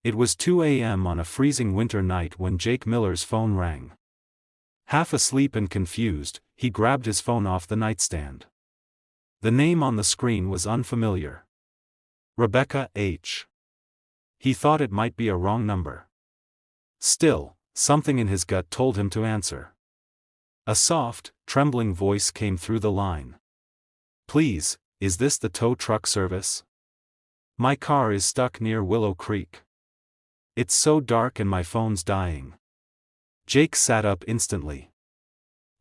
It was 2 a.m. on a freezing winter night when Jake Miller's phone rang. Half asleep and confused, he grabbed his phone off the nightstand. The name on the screen was unfamiliar. Rebecca H. He thought it might be a wrong number. Still, something in his gut told him to answer. A soft, trembling voice came through the line. "Please, is this the tow truck service? My car is stuck near Willow Creek. It's so dark and my phone's dying." Jake sat up instantly.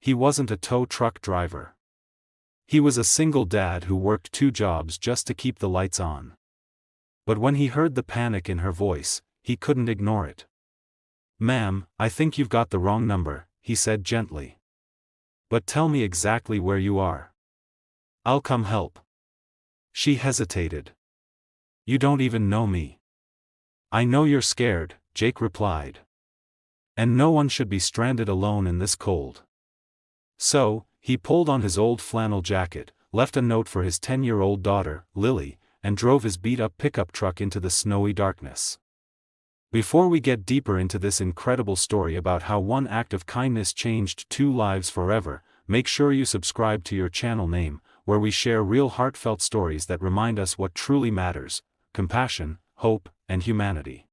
He wasn't a tow truck driver. He was a single dad who worked 2 jobs just to keep the lights on. But when he heard the panic in her voice, he couldn't ignore it. "Ma'am, I think you've got the wrong number," he said gently. "But tell me exactly where you are. I'll come help." She hesitated. "You don't even know me." "I know you're scared," Jake replied. "And no one should be stranded alone in this cold." So, he pulled on his old flannel jacket, left a note for his 10-year-old daughter, Lily, and drove his beat-up pickup truck into the snowy darkness. Before we get deeper into this incredible story about how one act of kindness changed 2 lives forever, make sure you subscribe to your channel name, where we share real heartfelt stories that remind us what truly matters: compassion, hope, and humanity.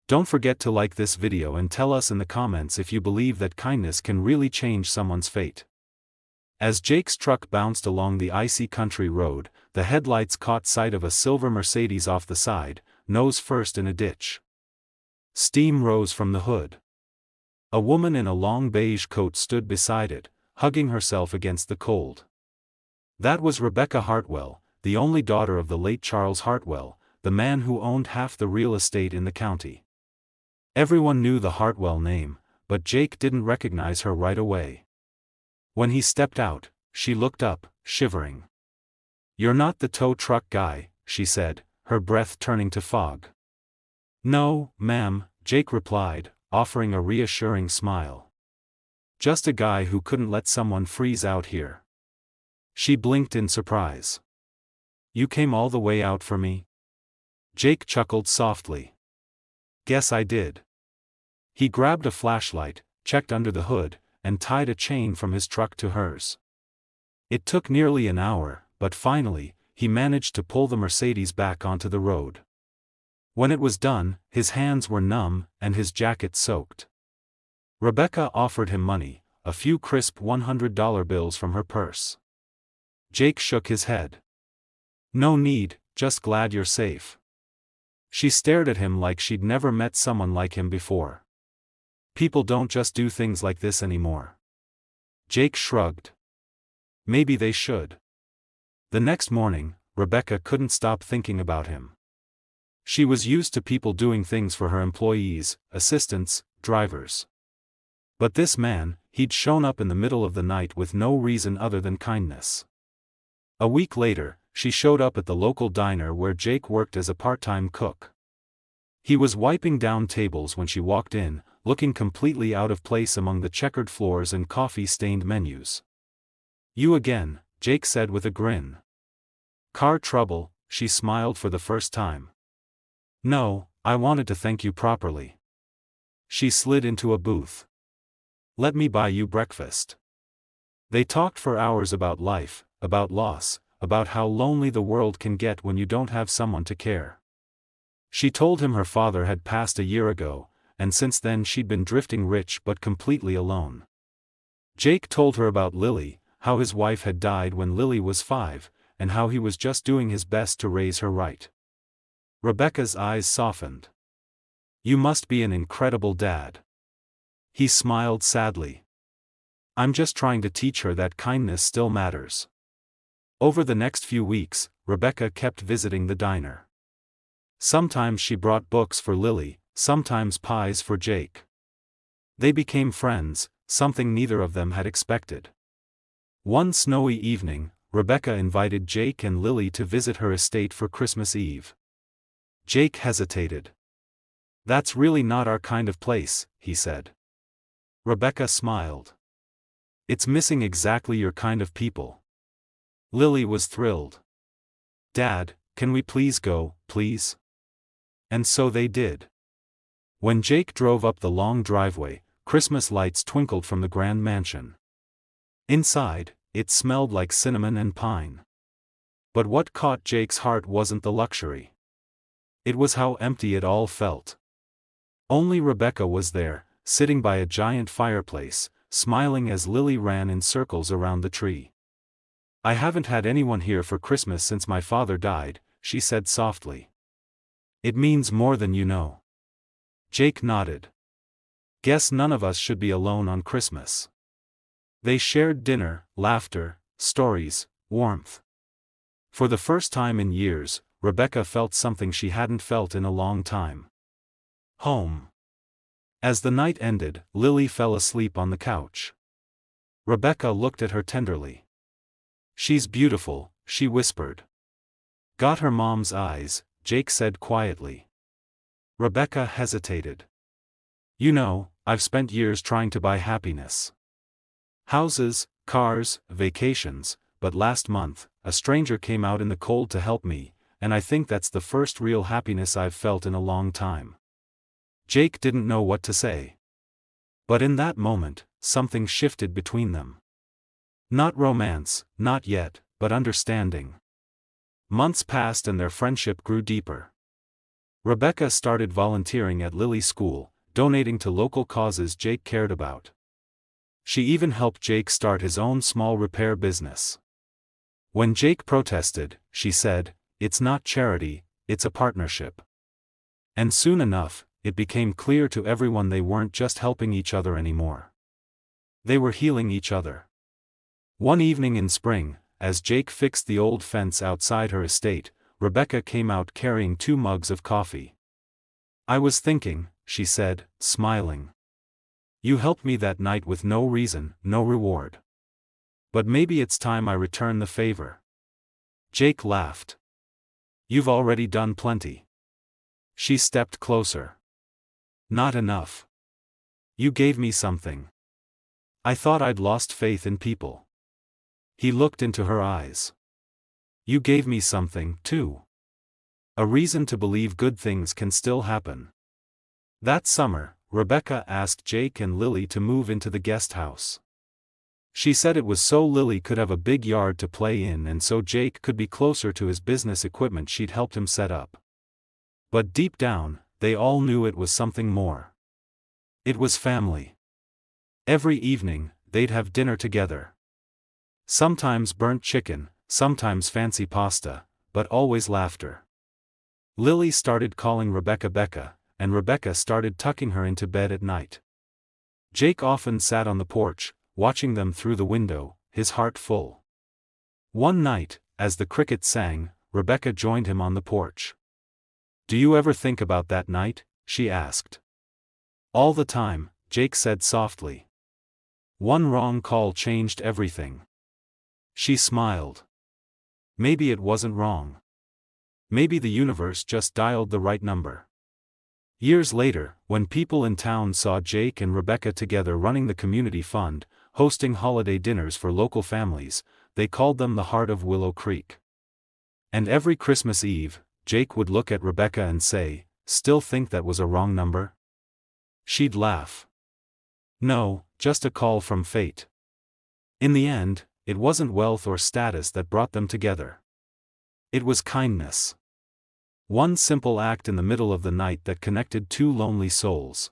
Don't forget to like this video and tell us in the comments if you believe that kindness can really change someone's fate. As Jake's truck bounced along the icy country road, the headlights caught sight of a silver Mercedes off the side, nose first in a ditch. Steam rose from the hood. A woman in a long beige coat stood beside it, hugging herself against the cold. That was Rebecca Hartwell, the only daughter of the late Charles Hartwell, the man who owned half the real estate in the county. Everyone knew the Hartwell name, but Jake didn't recognize her right away. When he stepped out, she looked up, shivering. "You're not the tow truck guy," she said, her breath turning to fog. "No, ma'am," Jake replied, offering a reassuring smile. "Just a guy who couldn't let someone freeze out here." She blinked in surprise. "You came all the way out for me?" Jake chuckled softly. "Guess I did." He grabbed a flashlight, checked under the hood, and tied a chain from his truck to hers. It took nearly an hour, but finally, he managed to pull the Mercedes back onto the road. When it was done, his hands were numb, and his jacket soaked. Rebecca offered him money, a few crisp $100 bills from her purse. Jake shook his head. "No need, just glad you're safe." She stared at him like she'd never met someone like him before. People don't just do things like this anymore. Jake shrugged. Maybe they should. The next morning, Rebecca couldn't stop thinking about him. She was used to people doing things for her employees, assistants, drivers. But this man, he'd shown up in the middle of the night with no reason other than kindness. A week later, she showed up at the local diner where Jake worked as a part-time cook. He was wiping down tables when she walked in, looking completely out of place among the checkered floors and coffee-stained menus. "You again," Jake said with a grin. "Car trouble?" She smiled for the first time. "No, I wanted to thank you properly." She slid into a booth. "Let me buy you breakfast." They talked for hours about life, about loss, about how lonely the world can get when you don't have someone to care. She told him her father had passed a year ago, and since then she'd been drifting rich but completely alone. Jake told her about Lily, how his wife had died when Lily was 5, and how he was just doing his best to raise her right. Rebecca's eyes softened. "You must be an incredible dad." He smiled sadly. "I'm just trying to teach her that kindness still matters." Over the next few weeks, Rebecca kept visiting the diner. Sometimes she brought books for Lily, sometimes pies for Jake. They became friends, something neither of them had expected. One snowy evening, Rebecca invited Jake and Lily to visit her estate for Christmas Eve. Jake hesitated. "That's really not our kind of place," he said. Rebecca smiled. "It's missing exactly your kind of people." Lily was thrilled. "Dad, can we please go, please?" And so they did. When Jake drove up the long driveway, Christmas lights twinkled from the grand mansion. Inside, it smelled like cinnamon and pine. But what caught Jake's heart wasn't the luxury. It was how empty it all felt. Only Rebecca was there, sitting by a giant fireplace, smiling as Lily ran in circles around the tree. "I haven't had anyone here for Christmas since my father died," she said softly. "It means more than you know." Jake nodded. "Guess none of us should be alone on Christmas." They shared dinner, laughter, stories, warmth. For the first time in years, Rebecca felt something she hadn't felt in a long time. Home. As the night ended, Lily fell asleep on the couch. Rebecca looked at her tenderly. "She's beautiful," she whispered. "Got her mom's eyes," Jake said quietly. Rebecca hesitated. "You know, I've spent years trying to buy happiness. Houses, cars, vacations, but last month, a stranger came out in the cold to help me, and I think that's the first real happiness I've felt in a long time." Jake didn't know what to say. But in that moment, something shifted between them. Not romance, not yet, but understanding. Months passed and their friendship grew deeper. Rebecca started volunteering at Lily's school, donating to local causes Jake cared about. She even helped Jake start his own small repair business. When Jake protested, she said, "It's not charity, it's a partnership." And soon enough, it became clear to everyone they weren't just helping each other anymore. They were healing each other. One evening in spring, as Jake fixed the old fence outside her estate, Rebecca came out carrying 2 mugs of coffee. "I was thinking," she said, smiling. "You helped me that night with no reason, no reward. But maybe it's time I return the favor." Jake laughed. "You've already done plenty." She stepped closer. "Not enough. You gave me something. I thought I'd lost faith in people." He looked into her eyes. "You gave me something, too. A reason to believe good things can still happen." That summer, Rebecca asked Jake and Lily to move into the guest house. She said it was so Lily could have a big yard to play in and so Jake could be closer to his business equipment she'd helped him set up. But deep down, they all knew it was something more. It was family. Every evening, they'd have dinner together. Sometimes burnt chicken, sometimes fancy pasta, but always laughter. Lily started calling Rebecca Becca, and Rebecca started tucking her into bed at night. Jake often sat on the porch, watching them through the window, his heart full. One night, as the crickets sang, Rebecca joined him on the porch. "Do you ever think about that night?" she asked. "All the time," Jake said softly. "One wrong call changed everything." She smiled. Maybe it wasn't wrong. Maybe the universe just dialed the right number. Years later, when people in town saw Jake and Rebecca together running the community fund, hosting holiday dinners for local families, they called them the Heart of Willow Creek. And every Christmas Eve, Jake would look at Rebecca and say, "Still think that was a wrong number?" She'd laugh. "No, just a call from fate." In the end, it wasn't wealth or status that brought them together. It was kindness. One simple act in the middle of the night that connected 2 lonely souls.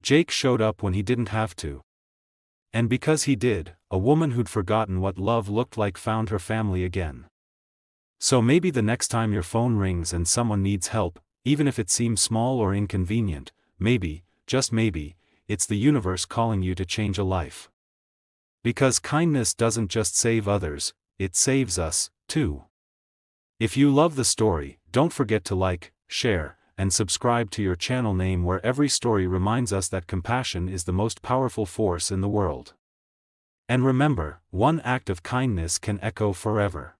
Jake showed up when he didn't have to. And because he did, a woman who'd forgotten what love looked like found her family again. So maybe the next time your phone rings and someone needs help, even if it seems small or inconvenient, maybe, just maybe, it's the universe calling you to change a life. Because kindness doesn't just save others, it saves us, too. If you love the story, don't forget to like, share, and subscribe to your channel name where every story reminds us that compassion is the most powerful force in the world. And remember, one act of kindness can echo forever.